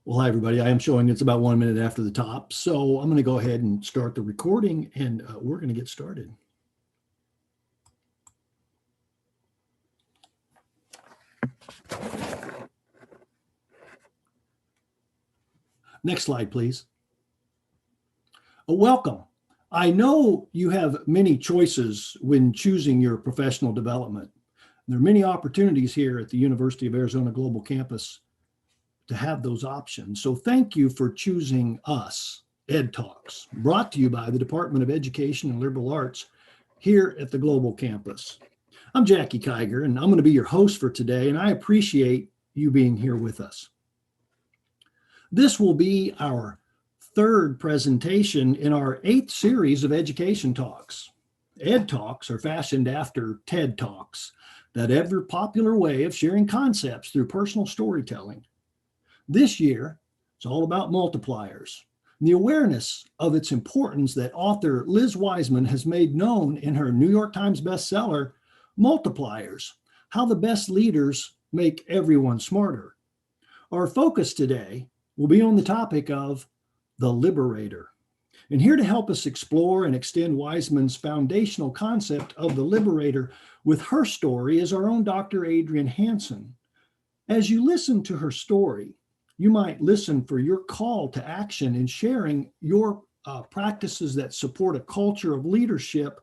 Well, hi, everybody. I am showing it's about 1 minute after the top. So I'm going to go ahead and start the recording and we're going to get started. Next slide, please. Welcome. I know you have many choices when choosing your professional development. There are many opportunities here at the University of Arizona Global Campus to have those options. So thank you for choosing us, Ed Talks, brought to you by the Department of Education and Liberal Arts here at the Global Campus. I'm Jackie Kiger, and I'm going to be your host for today, and I appreciate you being here with us. This will be our third presentation in our 8th series of education talks. Ed Talks are fashioned after TED Talks, that ever popular way of sharing concepts through personal storytelling. This year, it's all about multipliers, and the awareness of its importance that author Liz Wiseman has made known in her New York Times bestseller, Multipliers, How the Best Leaders Make Everyone Smarter. Our focus today will be on the topic of the Liberator. And here to help us explore and extend Wiseman's foundational concept of the Liberator with her story is our own Dr. Adrienne Hansen. As you listen to her story, you might listen for your call to action in sharing your practices that support a culture of leadership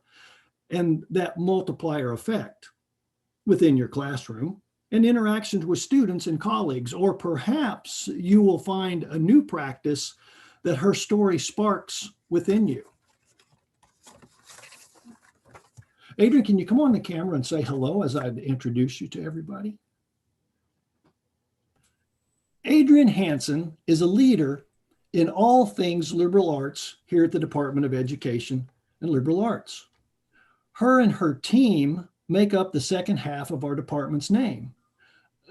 and that multiplier effect within your classroom and interactions with students and colleagues. Or perhaps you will find a new practice that her story sparks within you. Adrienne, can you come on the camera and say hello as I introduce you to everybody? Adrienne Hansen is a leader in all things liberal arts here at the Department of Education and Liberal Arts. Her and her team make up the second half of our department's name.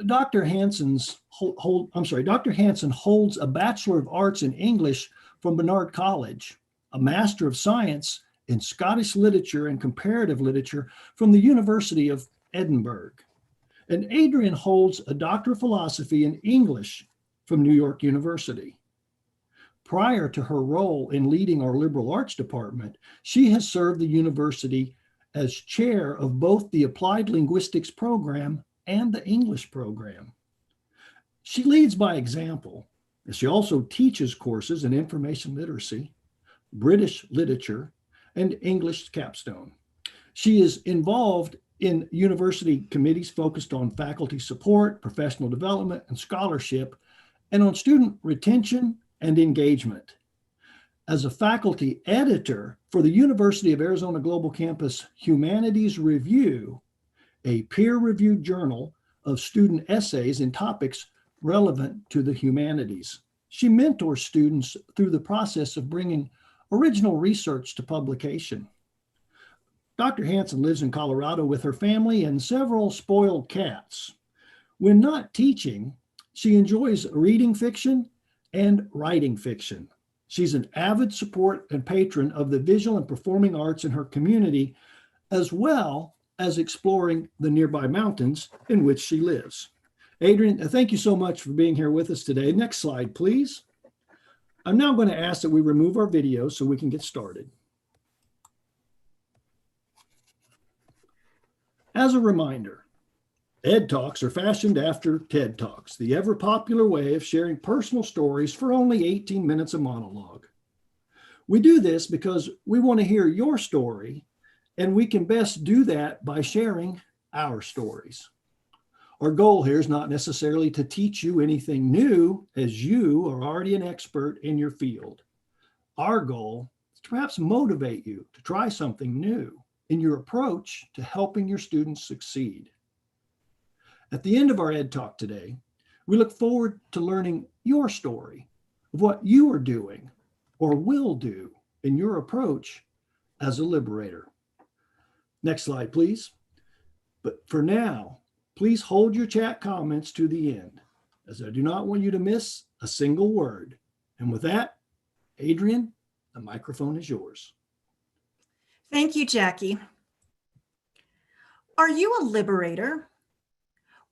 Dr. Hansen holds a Bachelor of Arts in English from Barnard College, a Master of Science in Scottish Literature and Comparative Literature from the University of Edinburgh. And Adrienne holds a Doctor of Philosophy in English from New York University. Prior to her role in leading our liberal arts department, she has served the university as chair of both the Applied Linguistics program and the English program. She leads by example, and she also teaches courses in information literacy, British literature, and English capstone. She is involved in university committees focused on faculty support, professional development, and scholarship, and on student retention and engagement. As a faculty editor for the University of Arizona Global Campus Humanities Review, a peer-reviewed journal of student essays in topics relevant to the humanities. She mentors students through the process of bringing original research to publication. Dr. Hansen lives in Colorado with her family and several spoiled cats. When not teaching, she enjoys reading fiction and writing fiction. She's an avid support and patron of the visual and performing arts in her community, as well as exploring the nearby mountains in which she lives. Adrienne, thank you so much for being here with us today. Next slide, please. I'm now going to ask that we remove our video so we can get started. As a reminder, Ed Talks are fashioned after TED Talks, the ever popular way of sharing personal stories for only 18 minutes of monologue. We do this because we want to hear your story, and we can best do that by sharing our stories. Our goal here is not necessarily to teach you anything new, as you are already an expert in your field. Our goal is to perhaps motivate you to try something new in your approach to helping your students succeed. At the end of our Ed Talk today, we look forward to learning your story of what you are doing or will do in your approach as a liberator. Next slide, please. But for now, please hold your chat comments to the end, as I do not want you to miss a single word. And with that, Adrienne, the microphone is yours. Thank you, Jackie. Are you a liberator?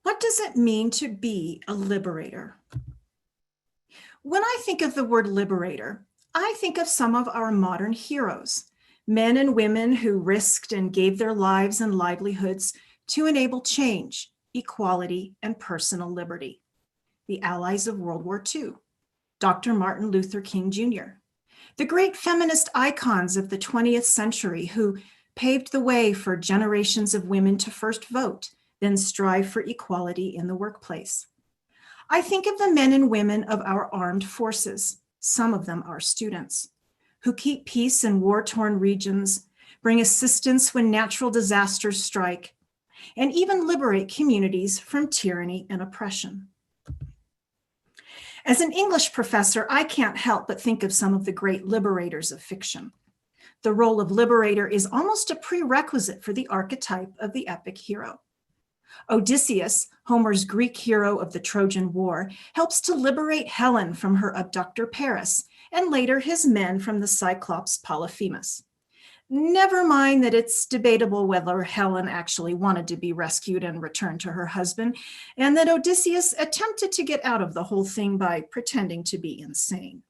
What does it mean to be a liberator? When I think of the word liberator, I think of some of our modern heroes, men and women who risked and gave their lives and livelihoods to enable change, equality, and personal liberty. The allies of World War II, Dr. Martin Luther King Jr., the great feminist icons of the 20th century who paved the way for generations of women to first vote, then strive for equality in the workplace. I think of the men and women of our armed forces, some of them are students, who keep peace in war-torn regions, bring assistance when natural disasters strike, and even liberate communities from tyranny and oppression. As an English professor, I can't help but think of some of the great liberators of fiction. The role of liberator is almost a prerequisite for the archetype of the epic hero. Odysseus, Homer's Greek hero of the Trojan War, helps to liberate Helen from her abductor Paris, and later his men from the Cyclops Polyphemus. Never mind that it's debatable whether Helen actually wanted to be rescued and returned to her husband, and that Odysseus attempted to get out of the whole thing by pretending to be insane.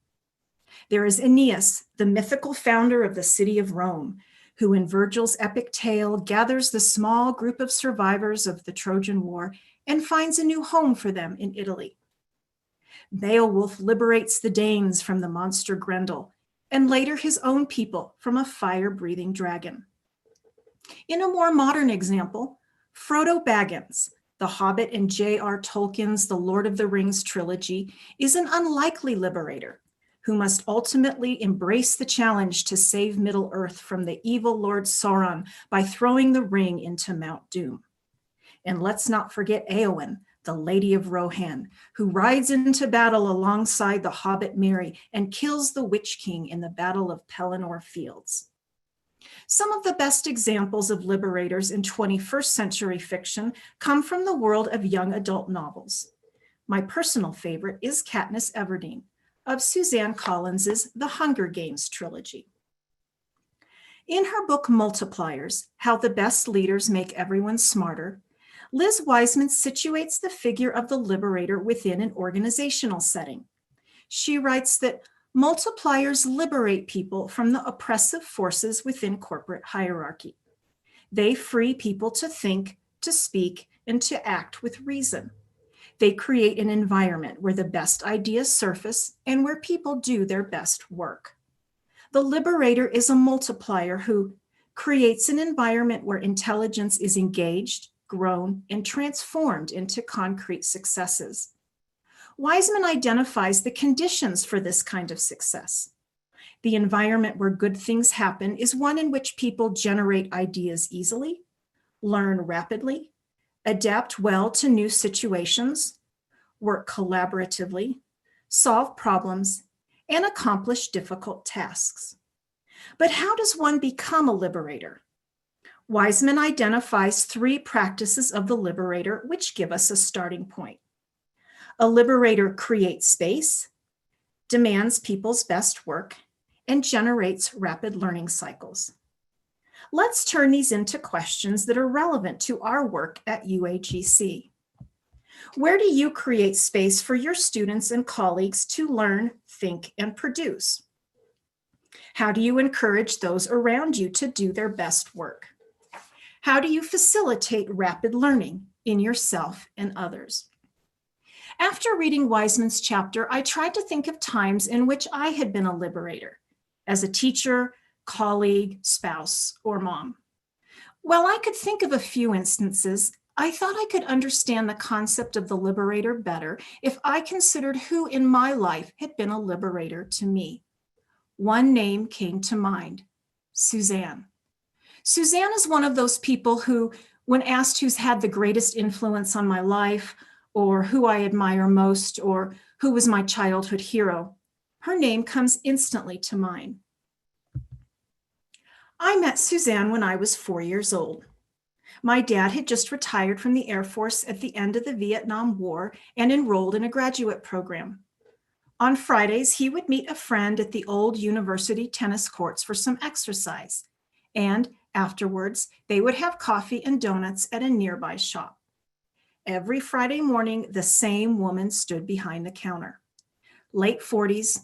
There is Aeneas, the mythical founder of the city of Rome, who in Virgil's epic tale gathers the small group of survivors of the Trojan War and finds a new home for them in Italy. Beowulf liberates the Danes from the monster Grendel, and later his own people from a fire-breathing dragon. In a more modern example, Frodo Baggins, the Hobbit in J.R. Tolkien's The Lord of the Rings trilogy, is an unlikely liberator who must ultimately embrace the challenge to save Middle-earth from the evil Lord Sauron by throwing the ring into Mount Doom. And let's not forget Éowyn, the Lady of Rohan, who rides into battle alongside the Hobbit Merry and kills the Witch King in the Battle of Pelennor Fields. Some of the best examples of liberators in 21st century fiction come from the world of young adult novels. My personal favorite is Katniss Everdeen, of Suzanne Collins's The Hunger Games trilogy. In her book Multipliers, How the Best Leaders Make Everyone Smarter, Liz Wiseman situates the figure of the liberator within an organizational setting. She writes that multipliers liberate people from the oppressive forces within corporate hierarchy. They free people to think, to speak, and to act with reason. They create an environment where the best ideas surface and where people do their best work. The liberator is a multiplier who creates an environment where intelligence is engaged, grown, and transformed into concrete successes. Wiseman identifies the conditions for this kind of success. The environment where good things happen is one in which people generate ideas easily, learn rapidly, adapt well to new situations, work collaboratively, solve problems, and accomplish difficult tasks. But how does one become a liberator? Wiseman identifies 3 practices of the liberator which give us a starting point. A liberator creates space, demands people's best work, and generates rapid learning cycles. Let's turn these into questions that are relevant to our work at UAGC. Where do you create space for your students and colleagues to learn, think, and produce? How do you encourage those around you to do their best work? How do you facilitate rapid learning in yourself and others? After reading Wiseman's chapter, I tried to think of times in which I had been a liberator, as a teacher, colleague, spouse, or mom. While I could think of a few instances, I thought I could understand the concept of the liberator better if I considered who in my life had been a liberator to me. One name came to mind, Suzanne. Suzanne is one of those people who, when asked who's had the greatest influence on my life, or who I admire most, or who was my childhood hero, her name comes instantly to mind. I met Suzanne when I was 4 years old. My dad had just retired from the Air Force at the end of the Vietnam War and enrolled in a graduate program. On Fridays, he would meet a friend at the old university tennis courts for some exercise, and afterwards, they would have coffee and donuts at a nearby shop. Every Friday morning, the same woman stood behind the counter. late 40s,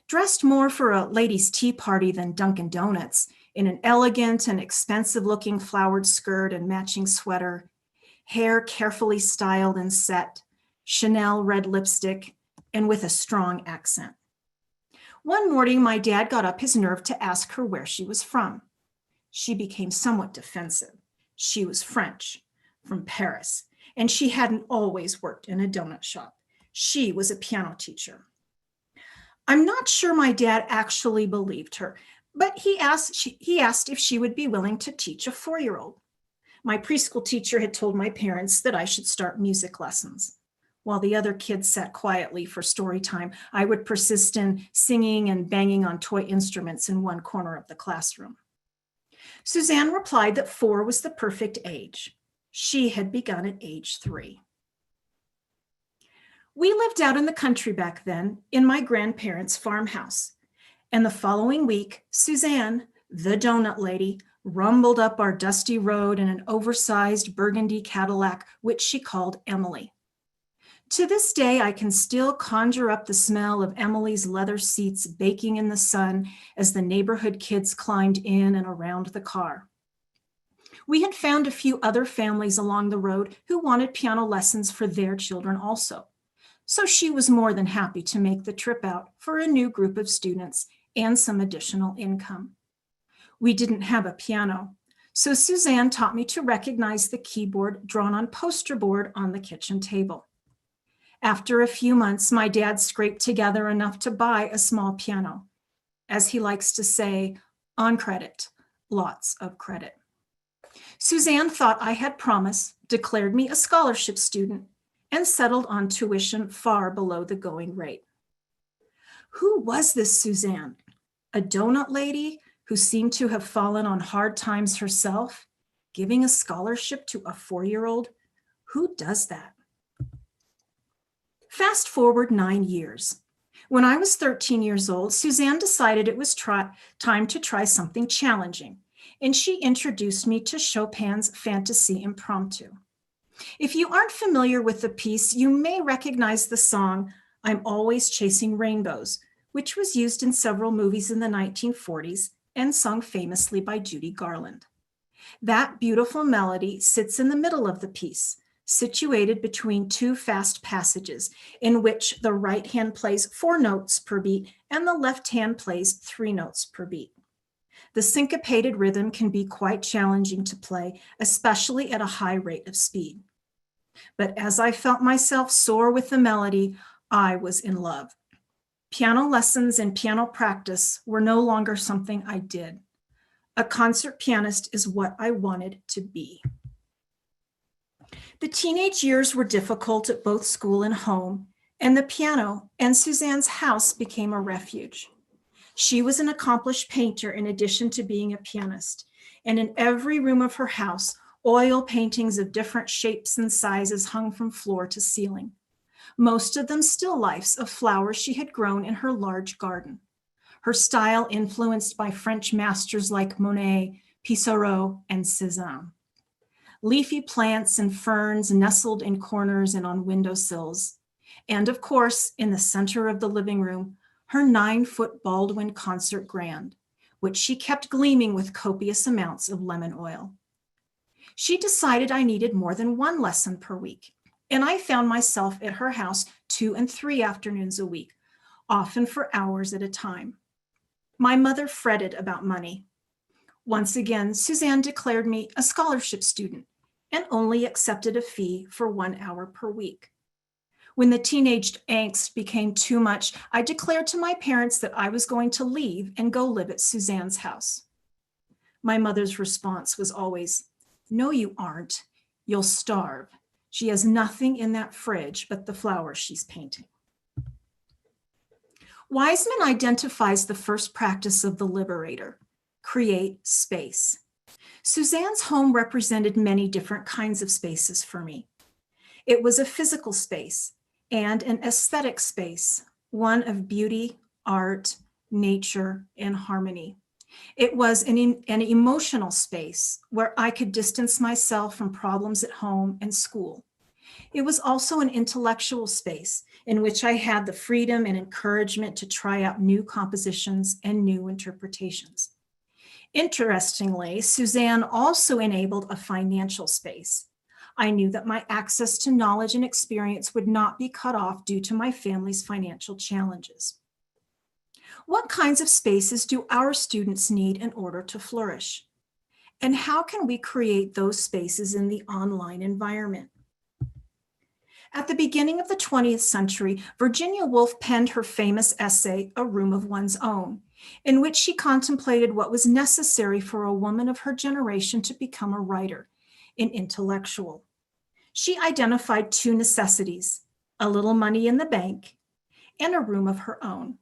dressed more for a ladies' tea party than Dunkin' Donuts, in an elegant and expensive-looking flowered skirt and matching sweater, hair carefully styled and set, Chanel red lipstick, and with a strong accent. One morning, my dad got up his nerve to ask her where she was from. She became somewhat defensive. She was French, from Paris, and she hadn't always worked in a donut shop. She was a piano teacher. I'm not sure my dad actually believed her, but he asked if she would be willing to teach a 4-year-old. My preschool teacher had told my parents that I should start music lessons. While the other kids sat quietly for story time, I would persist in singing and banging on toy instruments in one corner of the classroom. Suzanne replied that 4 was the perfect age. She had begun at age 3. We lived out in the country back then in my grandparents' farmhouse. And the following week, Suzanne, the donut lady, rumbled up our dusty road in an oversized burgundy Cadillac, which she called Emily. To this day, I can still conjure up the smell of Emily's leather seats baking in the sun as the neighborhood kids climbed in and around the car. We had found a few other families along the road who wanted piano lessons for their children also. So she was more than happy to make the trip out for a new group of students and some additional income. We didn't have a piano, so Suzanne taught me to recognize the keyboard drawn on poster board on the kitchen table. After a few months, my dad scraped together enough to buy a small piano. As he likes to say, on credit, lots of credit. Suzanne thought I had promise, declared me a scholarship student, and settled on tuition far below the going rate. Who was this Suzanne? A donut lady who seemed to have fallen on hard times herself, giving a scholarship to a 4-year-old? Who does that? Fast forward 9 years. When I was 13 years old, Suzanne decided it was time to try something challenging, and she introduced me to Chopin's Fantasy Impromptu. If you aren't familiar with the piece, you may recognize the song, I'm Always Chasing Rainbows, which was used in several movies in the 1940s and sung famously by Judy Garland. That beautiful melody sits in the middle of the piece, situated between 2 fast passages in which the right hand plays 4 notes per beat and the left hand plays 3 notes per beat. The syncopated rhythm can be quite challenging to play, especially at a high rate of speed. But as I felt myself soar with the melody, I was in love. Piano lessons and piano practice were no longer something I did. A concert pianist is what I wanted to be. The teenage years were difficult at both school and home, and the piano and Suzanne's house became a refuge. She was an accomplished painter in addition to being a pianist, and in every room of her house, oil paintings of different shapes and sizes hung from floor to ceiling. Most of them still lifes of flowers she had grown in her large garden. Her style influenced by French masters like Monet, Pissarro, and Cézanne. Leafy plants and ferns nestled in corners and on windowsills. And of course, in the center of the living room, her 9-foot Baldwin concert grand, which she kept gleaming with copious amounts of lemon oil. She decided I needed more than 1 lesson per week, and I found myself at her house 2 and 3 afternoons a week, often for hours at a time. My mother fretted about money. Once again, Suzanne declared me a scholarship student and only accepted a fee for 1 hour per week. When the teenage angst became too much, I declared to my parents that I was going to leave and go live at Suzanne's house. My mother's response was always, "No, you aren't. You'll starve. She has nothing in that fridge but the flowers she's painting." Wiseman identifies the first practice of the Liberator: create space. Suzanne's home represented many different kinds of spaces for me. It was a physical space and an aesthetic space, one of beauty, art, nature, and harmony. It was an emotional space where I could distance myself from problems at home and school It was also an intellectual space in which I had the freedom and encouragement to try out new compositions and new interpretations. Interestingly, Suzanne also enabled a financial space. I knew that my access to knowledge and experience would not be cut off due to my family's financial challenges. What kinds of spaces do our students need in order to flourish? And how can we create those spaces in the online environment? At the beginning of the 20th century, Virginia Woolf penned her famous essay, A Room of One's Own, in which she contemplated what was necessary for a woman of her generation to become a writer, an intellectual. She identified two necessities, a little money in the bank and a room of her own.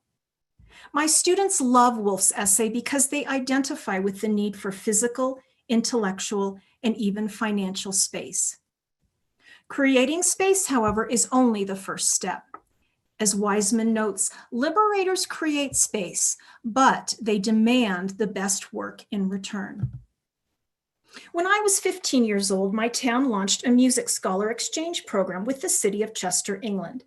My students love Woolf's essay because they identify with the need for physical, intellectual, and even financial space. Creating space, however, is only the first step. As Wiseman notes, liberators create space, but they demand the best work in return. When I was 15 years old, my town launched a music scholar exchange program with the city of Chester, England.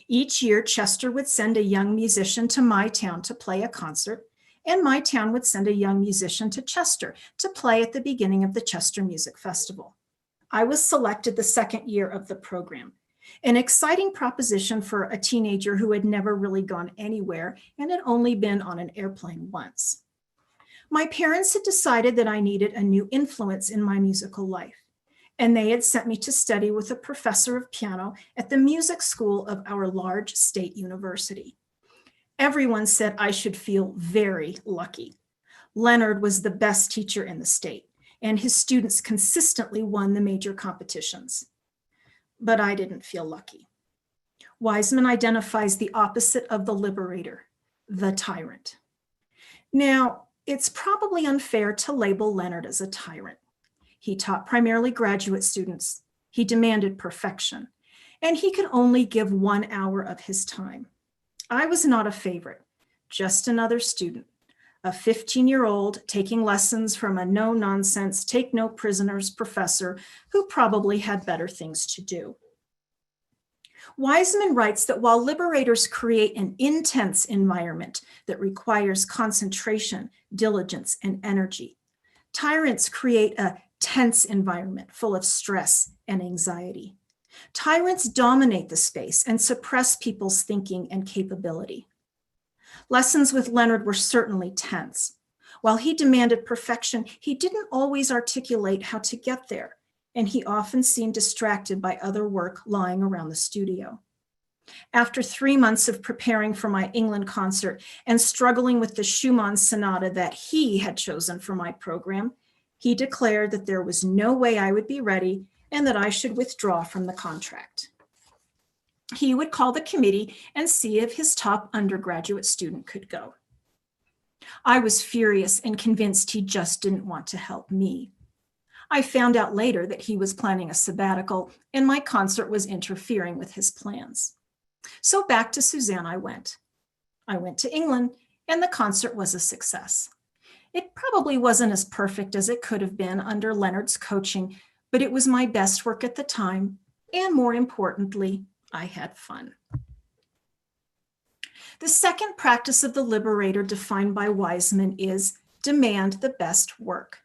Each year, Chester would send a young musician to my town to play a concert, and my town would send a young musician to Chester to play at the beginning of the Chester Music Festival. I was selected the second year of the program, an exciting proposition for a teenager who had never really gone anywhere and had only been on an airplane once. My parents had decided that I needed a new influence in my musical life, and they had sent me to study with a professor of piano at the music school of our large state university. Everyone said I should feel very lucky. Leonard was the best teacher in the state, and his students consistently won the major competitions. But I didn't feel lucky. Wiseman identifies the opposite of the liberator, the tyrant. Now, it's probably unfair to label Leonard as a tyrant. He taught primarily graduate students. He demanded perfection, and he could only give 1 hour of his time. I was not a favorite, just another student, a 15-year-old taking lessons from a no-nonsense, take-no-prisoners professor who probably had better things to do. Wiseman writes that while liberators create an intense environment that requires concentration, diligence, and energy, tyrants create a tense environment full of stress and anxiety. Tyrants dominate the space and suppress people's thinking and capability. Lessons with Leonard were certainly tense. While he demanded perfection, he didn't always articulate how to get there, and he often seemed distracted by other work lying around the studio. After 3 months of preparing for my England concert and struggling with the Schumann sonata that he had chosen for my program, he declared that there was no way I would be ready and that I should withdraw from the contract. He would call the committee and see if his top undergraduate student could go. I was furious and convinced he just didn't want to help me. I found out later that he was planning a sabbatical and my concert was interfering with his plans. So back to Suzanne I went. I went to England and the concert was a success. It probably wasn't as perfect as it could have been under Leonard's coaching, but it was my best work at the time, and more importantly, I had fun. The second practice of the liberator defined by Wiseman is demand the best work.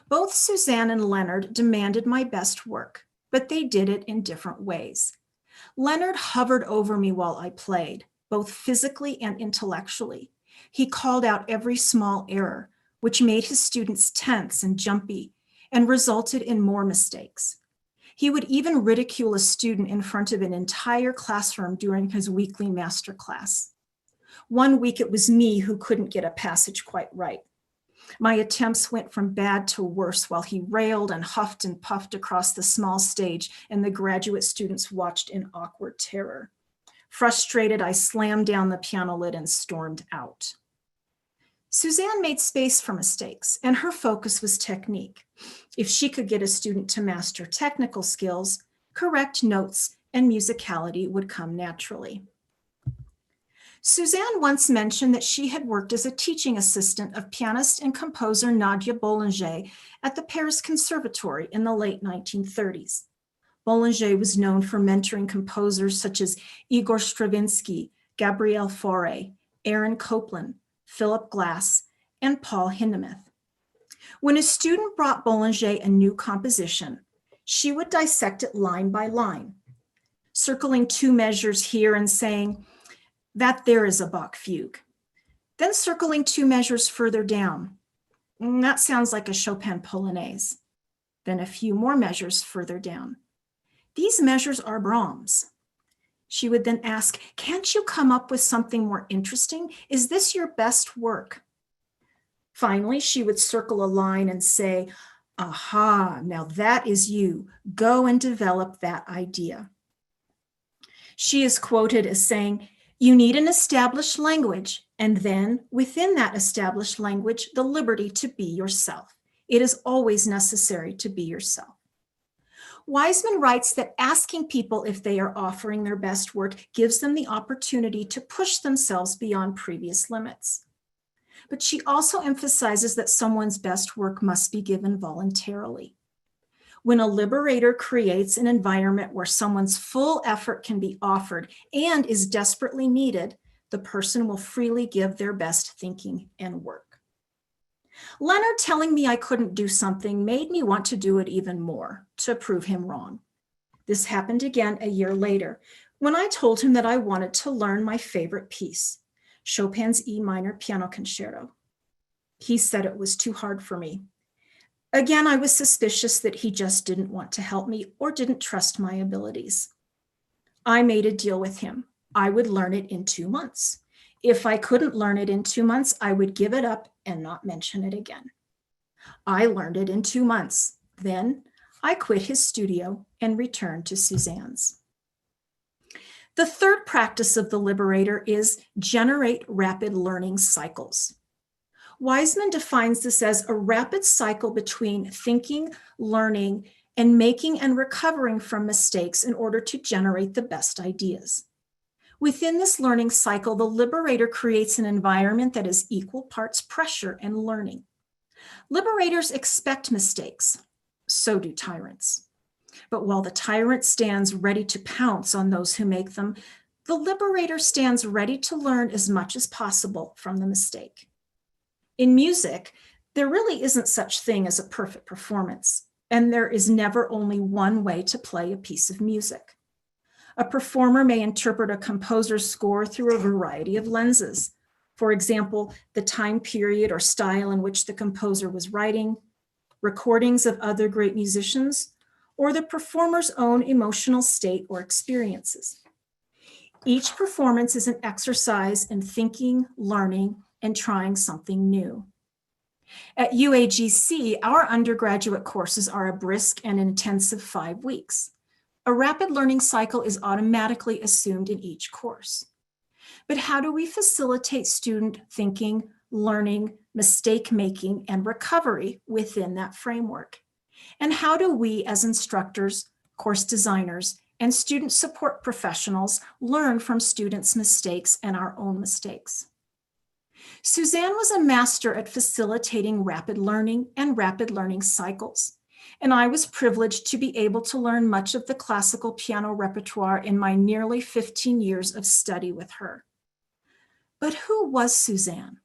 Both Suzanne and Leonard demanded my best work, but they did it in different ways. Leonard hovered over me while I played, both physically and intellectually. He called out every small error, which made his students tense and jumpy and resulted in more mistakes. He would even ridicule a student in front of an entire classroom during his weekly master class. One week it was me who couldn't get a passage quite right. My attempts went from bad to worse while he railed and huffed and puffed across the small stage and the graduate students watched in awkward terror. Frustrated, I slammed down the piano lid and stormed out. Suzanne made space for mistakes, and her focus was technique. If she could get a student to master technical skills, correct notes and musicality would come naturally. Suzanne once mentioned that she had worked as a teaching assistant of pianist and composer Nadia Boulanger at the Paris Conservatory in the late 1930s. Boulanger was known for mentoring composers such as Igor Stravinsky, Gabriel Fauré, Aaron Copland, Philip Glass, and Paul Hindemith. When a student brought Boulanger a new composition, she would dissect it line by line, circling 2 measures here and saying, "That there is a Bach fugue." Then circling 2 measures further down, "That sounds like a Chopin Polonaise." Then a few more measures further down, "These measures are Brahms." She would then ask, "Can't you come up with something more interesting? Is this your best work?" Finally, she would circle a line and say, "Aha, now that is you. Go and develop that idea." She is quoted as saying, "You need an established language, and then within that established language, the liberty to be yourself. It is always necessary to be yourself." Wiseman writes that asking people if they are offering their best work gives them the opportunity to push themselves beyond previous limits. But she also emphasizes that someone's best work must be given voluntarily. When a liberator creates an environment where someone's full effort can be offered and is desperately needed, the person will freely give their best thinking and work. Leonard telling me I couldn't do something made me want to do it even more, to prove him wrong. This happened again a year later, when I told him that I wanted to learn my favorite piece, Chopin's E minor piano concerto. He said it was too hard for me. Again, I was suspicious that he just didn't want to help me or didn't trust my abilities. I made a deal with him. I would learn it in 2 months. If I couldn't learn it in 2 months, I would give it up and not mention it again. I learned it in 2 months. Then I quit his studio and returned to Suzanne's. The third practice of the liberator is generate rapid learning cycles. Wiseman defines this as a rapid cycle between thinking, learning, and making and recovering from mistakes in order to generate the best ideas. Within this learning cycle, the liberator creates an environment that is equal parts pressure and learning. Liberators expect mistakes. So do tyrants. But while the tyrant stands ready to pounce on those who make them, the liberator stands ready to learn as much as possible from the mistake. In music, there really isn't such thing as a perfect performance, and there is never only one way to play a piece of music. A performer may interpret a composer's score through a variety of lenses. For example, the time period or style in which the composer was writing, recordings of other great musicians, or the performer's own emotional state or experiences. Each performance is an exercise in thinking, learning, and trying something new. At UAGC, our undergraduate courses are a brisk and intensive 5 weeks. A rapid learning cycle is automatically assumed in each course. But how do we facilitate student thinking, learning, mistake-making, and recovery within that framework? And how do we as instructors, course designers, and student support professionals learn from students' mistakes and our own mistakes? Suzanne was a master at facilitating rapid learning and rapid learning cycles, and I was privileged to be able to learn much of the classical piano repertoire in my nearly 15 years of study with her. But who was Suzanne?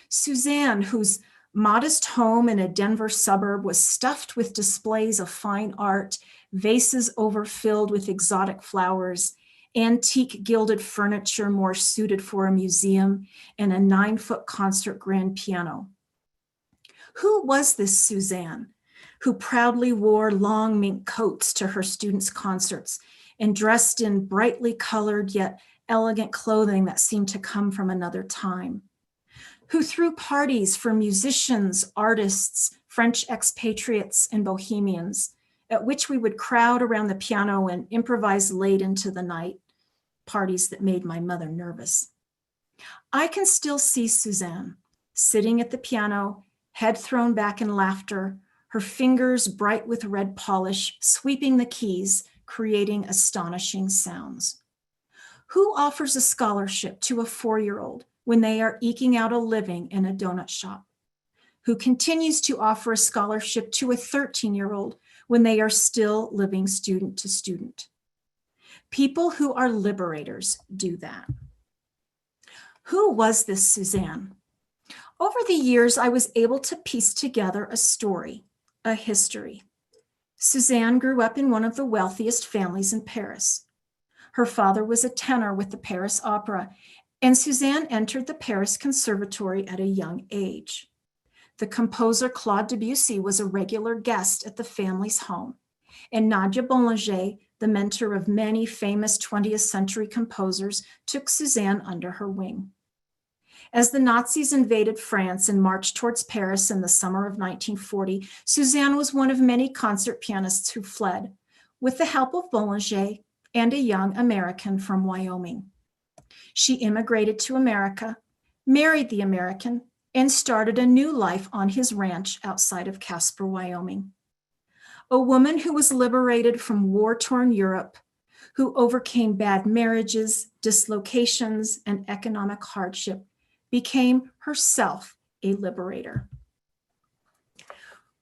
Suzanne, whose modest home in a Denver suburb was stuffed with displays of fine art, vases overfilled with exotic flowers, antique gilded furniture more suited for a museum, and a 9-foot concert grand piano. Who was this Suzanne, who proudly wore long mink coats to her students' concerts and dressed in brightly colored yet elegant clothing that seemed to come from another time? Who threw parties for musicians, artists, French expatriates, and bohemians, at which we would crowd around the piano and improvise late into the night, parties that made my mother nervous. I can still see Suzanne sitting at the piano, head thrown back in laughter, her fingers bright with red polish, sweeping the keys, creating astonishing sounds. Who offers a scholarship to a 4-year-old when they are eking out a living in a donut shop? Who continues to offer a scholarship to a 13-year-old when they are still living student to student. People who are liberators do that. Who was this Suzanne? Over the years, I was able to piece together a story, a history. Suzanne grew up in one of the wealthiest families in Paris. Her father was a tenor with the Paris Opera, and Suzanne entered the Paris Conservatory at a young age. The composer Claude Debussy was a regular guest at the family's home, and Nadia Boulanger, the mentor of many famous 20th century composers, took Suzanne under her wing. As the Nazis invaded France and marched towards Paris in the summer of 1940, Suzanne was one of many concert pianists who fled, with the help of Boulanger and a young American from Wyoming. She immigrated to America, married the American, and started a new life on his ranch outside of Casper, Wyoming. A woman who was liberated from war-torn Europe, who overcame bad marriages, dislocations, and economic hardship, became herself a liberator.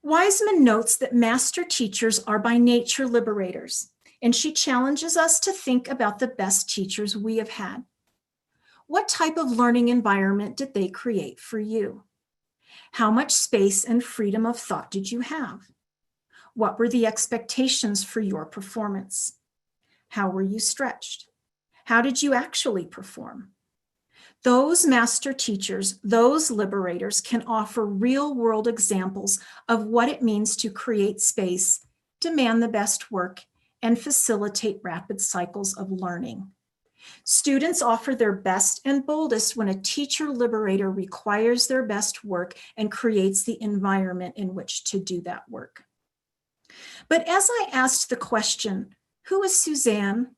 Wiseman notes that master teachers are by nature liberators, and she challenges us to think about the best teachers we have had. What type of learning environment did they create for you? How much space and freedom of thought did you have? What were the expectations for your performance? How were you stretched? How did you actually perform? Those master teachers, those liberators, can offer real-world examples of what it means to create space, demand the best work, and facilitate rapid cycles of learning. Students offer their best and boldest when a teacher liberator requires their best work and creates the environment in which to do that work. But as I asked the question, who is Suzanne?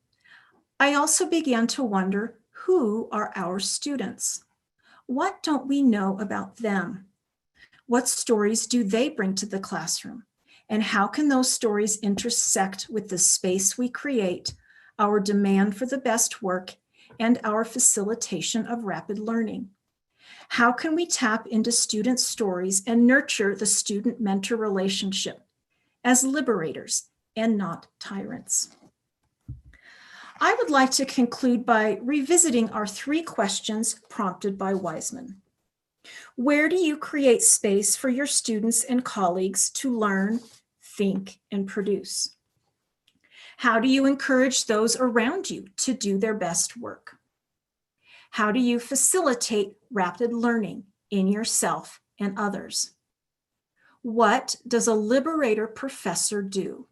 I also began to wonder, who are our students? What don't we know about them? What stories do they bring to the classroom? And how can those stories intersect with the space we create, our demand for the best work, and our facilitation of rapid learning? How can we tap into student stories and nurture the student-mentor relationship as liberators and not tyrants? I would like to conclude by revisiting our 3 questions prompted by Wiseman. Where do you create space for your students and colleagues to learn, think, and produce? How do you encourage those around you to do their best work? How do you facilitate rapid learning in yourself and others? What does a liberator professor do?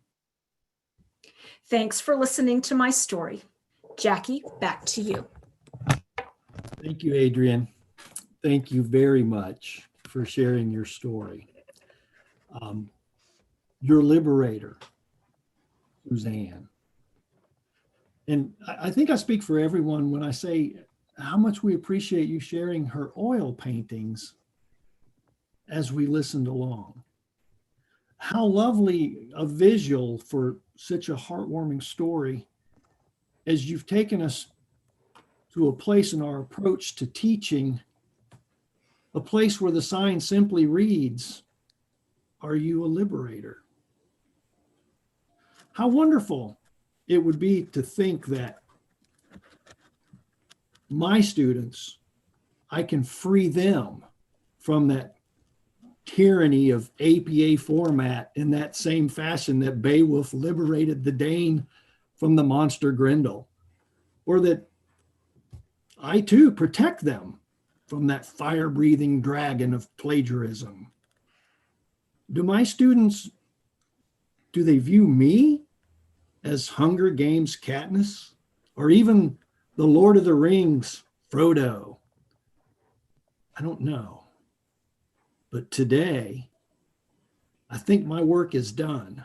Thanks for listening to my story. Jackie, back to you. Thank you, Adrienne. Thank you very much for sharing your story. Your liberator, Suzanne. And I think I speak for everyone when I say how much we appreciate you sharing her oil paintings as we listened along. How lovely a visual for such a heartwarming story as you've taken us to a place in our approach to teaching, a place where the sign simply reads, "Are you a liberator?" How wonderful it would be to think that my students, I can free them from that tyranny of APA format in that same fashion that Beowulf liberated the Dane from the monster Grendel, or that I too protect them from that fire-breathing dragon of plagiarism. Do my students, do they view me as Hunger Games Katniss, or even the Lord of the Rings Frodo? I don't know. But today, I think my work is done.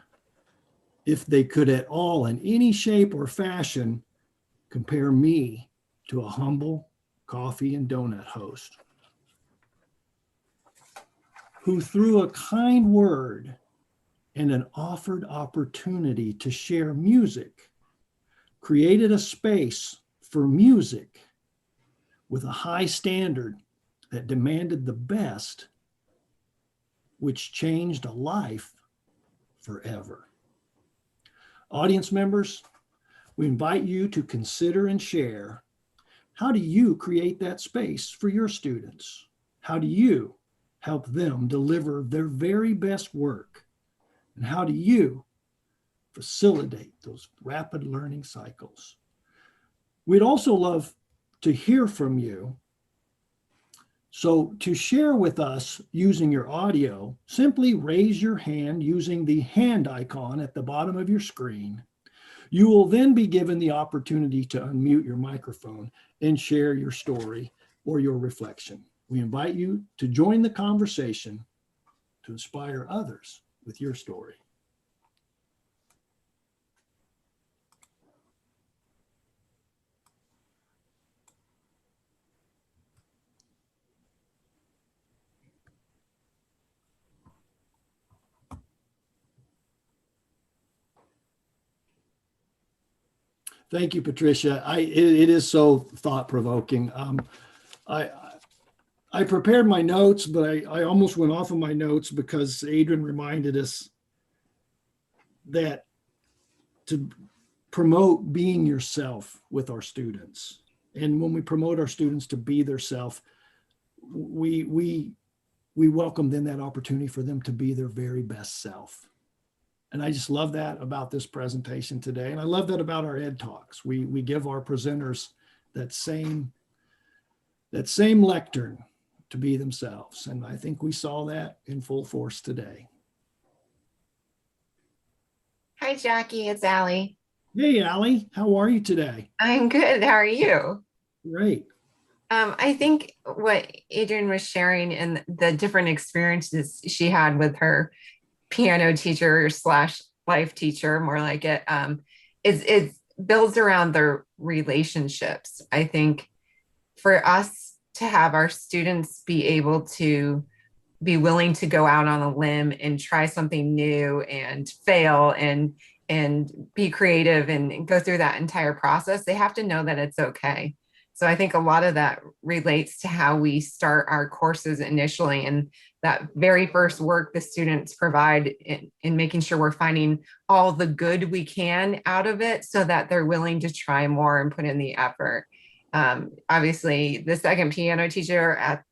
If they could at all, in any shape or fashion, compare me to a humble coffee and donut host who, through a kind word and an offered opportunity to share music, created a space for music with a high standard that demanded the best, which changed a life forever. Audience members, we invite you to consider and share, how do you create that space for your students? How do you help them deliver their very best work? And how do you facilitate those rapid learning cycles? We'd also love to hear from you. So to share with us using your audio, simply raise your hand using the hand icon at the bottom of your screen. You will then be given the opportunity to unmute your microphone and share your story or your reflection. We invite you to join the conversation to inspire others with your story. Thank you, Patricia. It is so thought-provoking. I prepared my notes, but I almost went off of my notes because Adrian reminded us that to promote being yourself with our students. And when we promote our students to be their self, we welcome then that opportunity for them to be their very best self. And I just love that about this presentation today. And I love that about our Ed Talks. We give our presenters that same lectern to be themselves. And I think we saw that in full force today. Hi, Jackie. It's Allie. Hey, Allie, how are you today? I'm good. How are you? Great. I think what Adrian was sharing and the different experiences she had with her piano teacher slash life teacher, more like it, it builds around their relationships. I think for us to have our students be able to be willing to go out on a limb and try something new and fail and be creative and go through that entire process, they have to know that it's okay. So I think a lot of that relates to how we start our courses initially, and that very first work the students provide in making sure we're finding all the good we can out of it so that they're willing to try more and put in the effort. Obviously, the second piano teacher at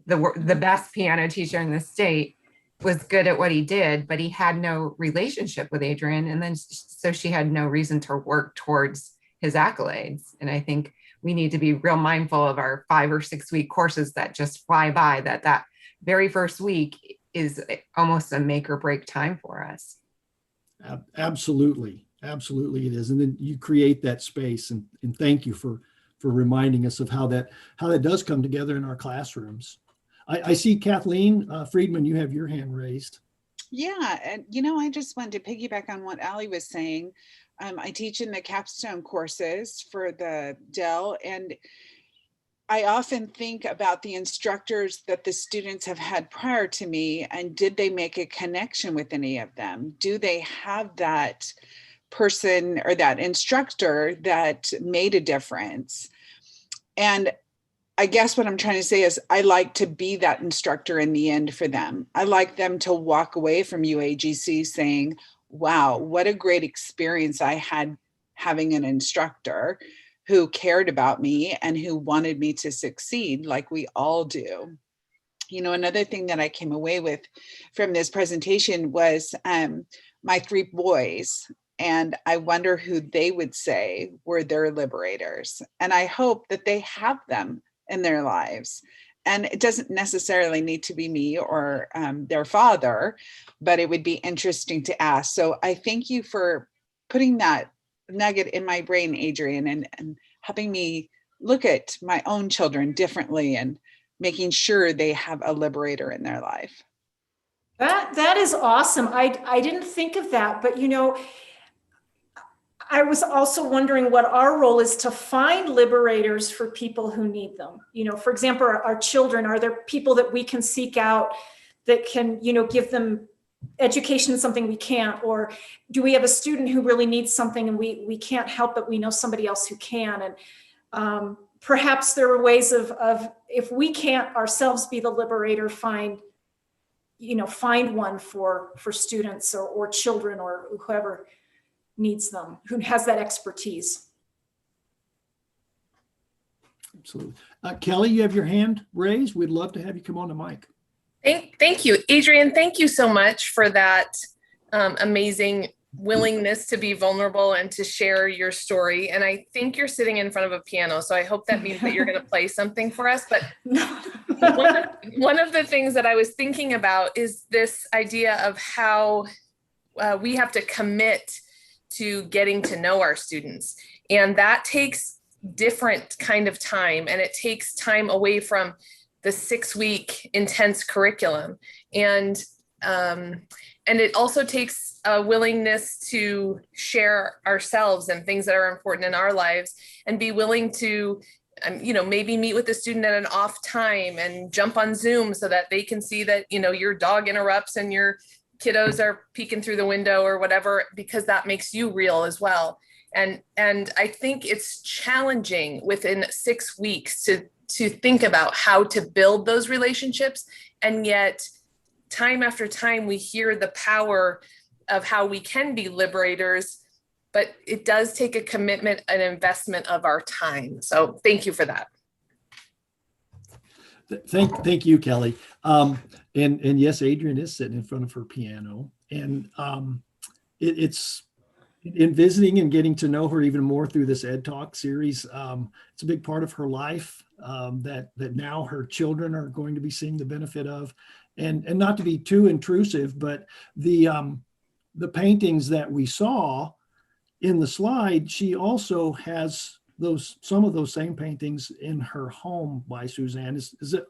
the best piano teacher in the state was good at what he did, but he had no relationship with Adrian. And then so she had no reason to work towards his accolades. And I think we need to be real mindful of our 5 or 6 week courses that just fly by, that very first week is almost a make or break time for us. Absolutely. Absolutely it is. And then you create that space, and thank you for reminding us of how that does come together in our classrooms. I see Kathleen Friedman, you have your hand raised. Yeah, and I just wanted to piggyback on what Allie was saying. I teach in the capstone courses for the Dell, and I often think about the instructors that the students have had prior to me, and did they make a connection with any of them? Do they have that person or that instructor that made a difference? And I guess what I'm trying to say is I like to be that instructor in the end for them. I like them to walk away from UAGC saying, wow, what a great experience I had having an instructor who cared about me and who wanted me to succeed, like we all do. Another thing that I came away with from this presentation was my 3 boys. And I wonder who they would say were their liberators. And I hope that they have them in their lives. And it doesn't necessarily need to be me or their father, but it would be interesting to ask. So I thank you for putting that nugget in my brain, Adrian, and helping me look at my own children differently and making sure they have a liberator in their life. That is awesome. I didn't think of that, but I was also wondering what our role is to find liberators for people who need them. For example, our children, are there people that we can seek out that can, give them education, something we can't? Or do we have a student who really needs something and we can't help, but we know somebody else who can? And perhaps there are ways of if we can't ourselves be the liberator, find one for students or children or whoever. needs them, who has that expertise. Absolutely. Kelly, you have your hand raised. We'd love to have you come on the mic. Thank you, Adrian. Thank you so much for that amazing willingness to be vulnerable and to share your story. And I think you're sitting in front of a piano, so I hope that means that you're going to play something for us. But one of the things that I was thinking about is this idea of how we have to commit to getting to know our students. And that takes different kind of time, and it takes time away from the 6-week intense curriculum. And it also takes a willingness to share ourselves and things that are important in our lives, and be willing to, maybe meet with the student at an off time and jump on Zoom so that they can see that, your dog interrupts and your kiddos are peeking through the window or whatever, because that makes you real as well. And I think it's challenging within 6 weeks to think about how to build those relationships. And yet time after time, we hear the power of how we can be liberators, but it does take a commitment, an investment of our time. So thank you for that. Thank you, Kelly. And yes, Adrian is sitting in front of her piano, and it's in visiting and getting to know her even more through this Ed Talk series. It's a big part of her life that now her children are going to be seeing the benefit of, and not to be too intrusive, but the paintings that we saw in the slide, she also has some of those same paintings in her home by Suzanne.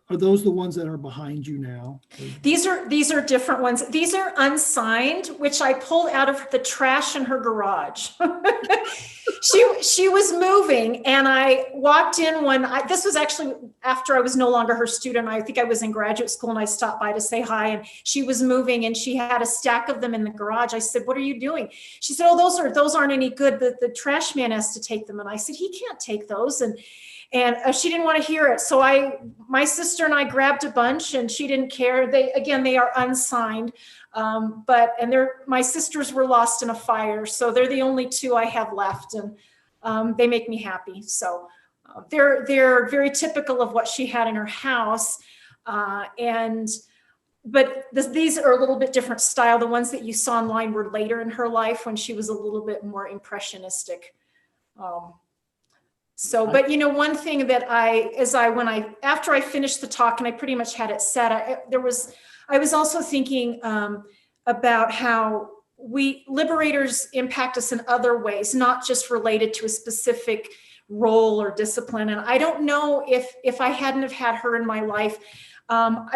Are those the ones that are behind you now? These are different ones. These are unsigned, which I pulled out of the trash in her garage. She was moving, and I walked in this was actually after I was no longer her student. I think I was in graduate school, and I stopped by to say hi, and she was moving, and she had a stack of them in the garage. I said, "What are you doing?" She said, "Oh, those aren't any good. The trash man has to take them." And I said, "He can't take those." And she didn't want to hear it. So my sister and I grabbed a bunch, and she didn't care. They are unsigned. My sisters were lost in a fire. So they're the only two I have left, and they make me happy. So they're very typical of what she had in her house. But these are a little bit different style. The ones that you saw online were later in her life, when she was a little bit more impressionistic. But one thing that after I finished the talk and I pretty much had it set, I was also thinking about how liberators impact us in other ways, not just related to a specific role or discipline. And I don't know if I hadn't have had her in my life,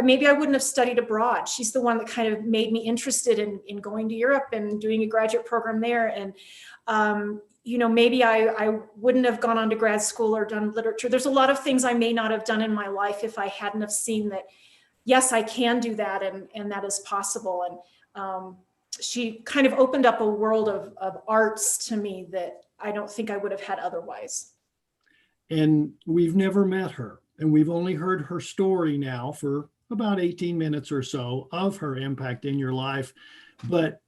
maybe I wouldn't have studied abroad. She's the one that kind of made me interested in going to Europe and doing a graduate program there. And maybe I wouldn't have gone on to grad school or done literature. There's a lot of things I may not have done in my life if I hadn't have seen that, yes, I can do that, and that is possible. And she kind of opened up a world of arts to me that I don't think I would have had otherwise. And we've never met her, and we've only heard her story now for about 18 minutes or so of her impact in your life. But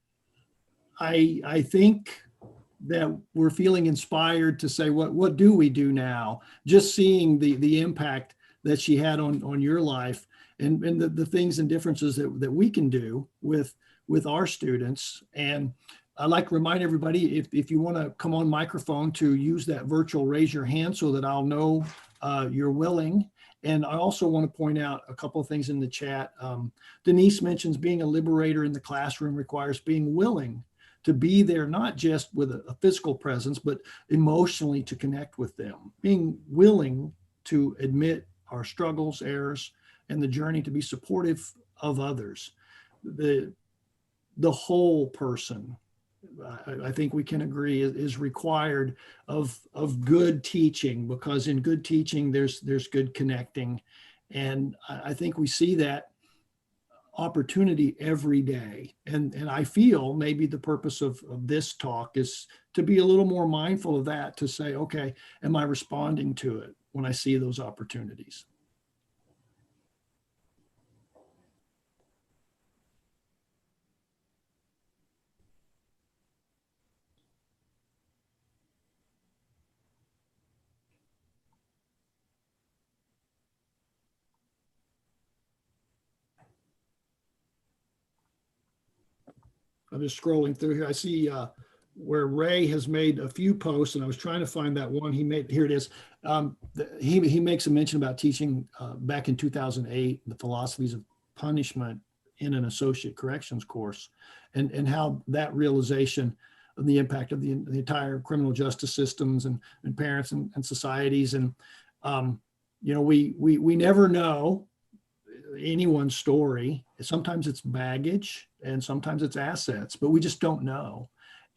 I think that we're feeling inspired to say, what do we do now? Just seeing the impact that she had on your life, and the things and differences that we can do with our students. And I'd like to remind everybody, if you want to come on microphone, to use that virtual raise your hand so that I'll know you're willing. And I also want to point out a couple of things in the chat. Denise mentions being a liberator in the classroom requires being willing to be there, not just with a physical presence, but emotionally to connect with them, being willing to admit our struggles, errors, and the journey to be supportive of others. The whole person, I think we can agree, is required of good teaching, because in good teaching, there's good connecting. And I think we see that opportunity every day. And I feel maybe the purpose of this talk is to be a little more mindful of that, to say, okay, am I responding to it when I see those opportunities? I'm just scrolling through here. I see where Ray has made a few posts, and I was trying to find that one he made. Here it is. He makes a mention about teaching back in 2008 the philosophies of punishment in an associate corrections course, and how that realization of the impact of the entire criminal justice systems and parents and societies. And we never know anyone's story. Sometimes it's baggage and sometimes it's assets, but we just don't know.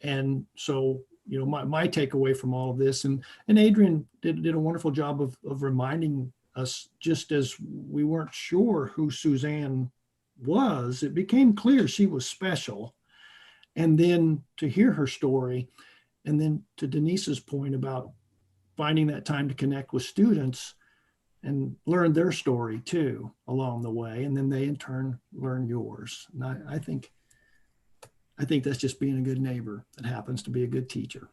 And so, my takeaway from all of this, and Adrian did a wonderful job of reminding us, just as we weren't sure who Suzanne was, it became clear she was special. And then to hear her story, and then to Denise's point about finding that time to connect with students and learn their story too along the way, and then they in turn learn yours. And I think that's just being a good neighbor that happens to be a good teacher.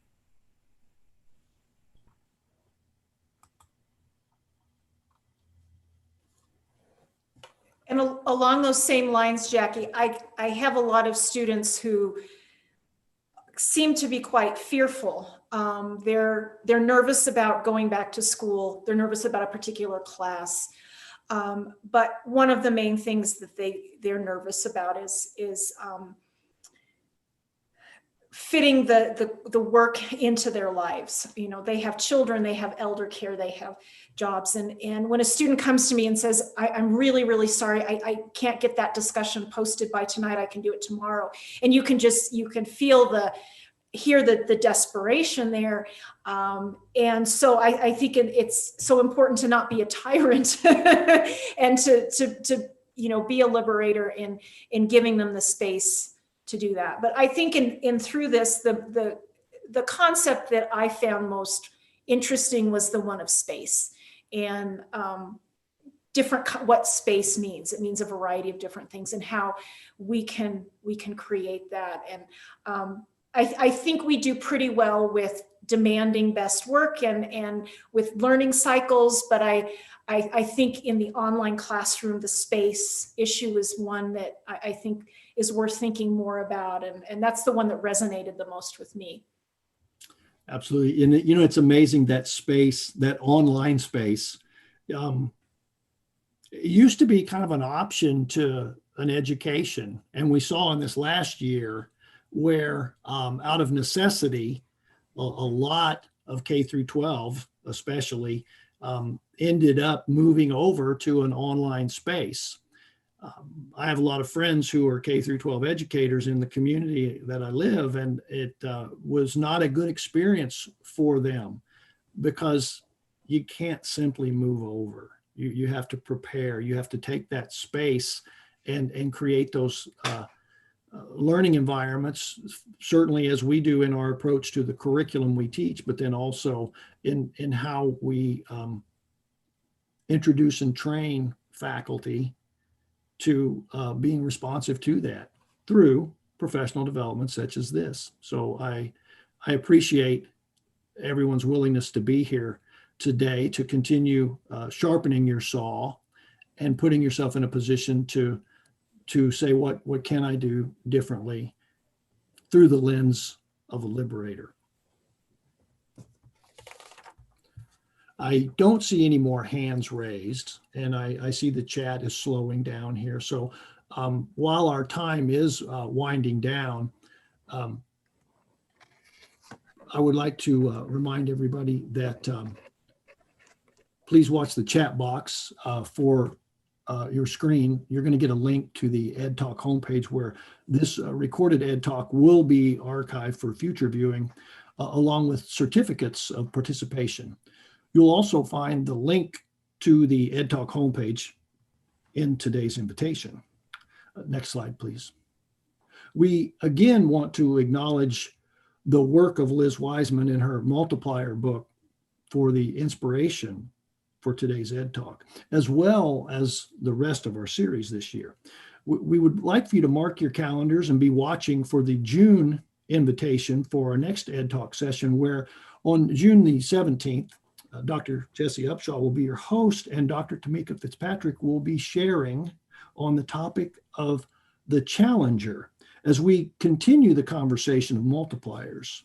And along those same lines, Jackie, I have a lot of students who seem to be quite fearful. They're nervous about going back to school. They're nervous about a particular class. But one of the main things that they're nervous about is fitting the work into their lives. They have children, they have elder care, they have jobs. And when a student comes to me and says, I'm really, really sorry, I can't get that discussion posted by tonight, I can do it tomorrow. And you can feel hear the desperation there. And so I think it's so important to not be a tyrant and to be a liberator in giving them the space to do that. But I think in through this, the concept that I found most interesting was the one of space, and what space means. It means a variety of different things, and how we can create that. And I think we do pretty well with demanding best work and with learning cycles, but I think in the online classroom, the space issue is one that I think is worth thinking more about. And that's the one that resonated the most with me. Absolutely. And it's amazing that space, that online space, it used to be kind of an option to an education. And we saw in this last year where out of necessity, a lot of K through 12, especially, ended up moving over to an online space. I have a lot of friends who are K through 12 educators in the community that I live, and it was not a good experience for them because you can't simply move over. You have to prepare. You have to take that space and create those learning environments, certainly as we do in our approach to the curriculum we teach, but then also in how we introduce and train faculty to being responsive to that through professional development such as this. So I appreciate everyone's willingness to be here today to continue sharpening your saw and putting yourself in a position to say what can I do differently through the lens of a liberator. I don't see any more hands raised, and I see the chat is slowing down here. So while our time is winding down, I would like to remind everybody that please watch the chat box for your screen. You're going to get a link to the Ed Talk homepage where this recorded Ed Talk will be archived for future viewing, along with certificates of participation. You'll also find the link to the Ed Talk homepage in today's invitation. Next slide, please. We again want to acknowledge the work of Liz Wiseman in her Multiplier book for the inspiration for today's Ed Talk, as well as the rest of our series this year. We would like for you to mark your calendars and be watching for the June invitation for our next Ed Talk session, where on June the 17th, Dr. Jesse Upshaw will be your host, and Dr. Tamika Fitzpatrick will be sharing on the topic of the challenger. as we continue the conversation of multipliers.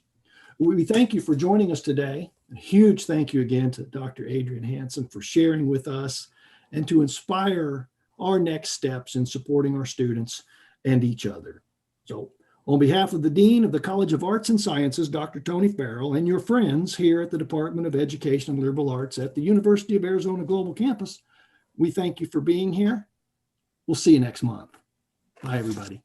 We thank you for joining us today. A huge thank you again to Dr. Adrienne Hansen for sharing with us and to inspire our next steps in supporting our students and each other. So on behalf of the Dean of the College of Arts and Sciences, Dr. Tony Farrell, and your friends here at the Department of Education and Liberal Arts at the University of Arizona Global Campus, we thank you for being here. We'll see you next month. Bye, everybody.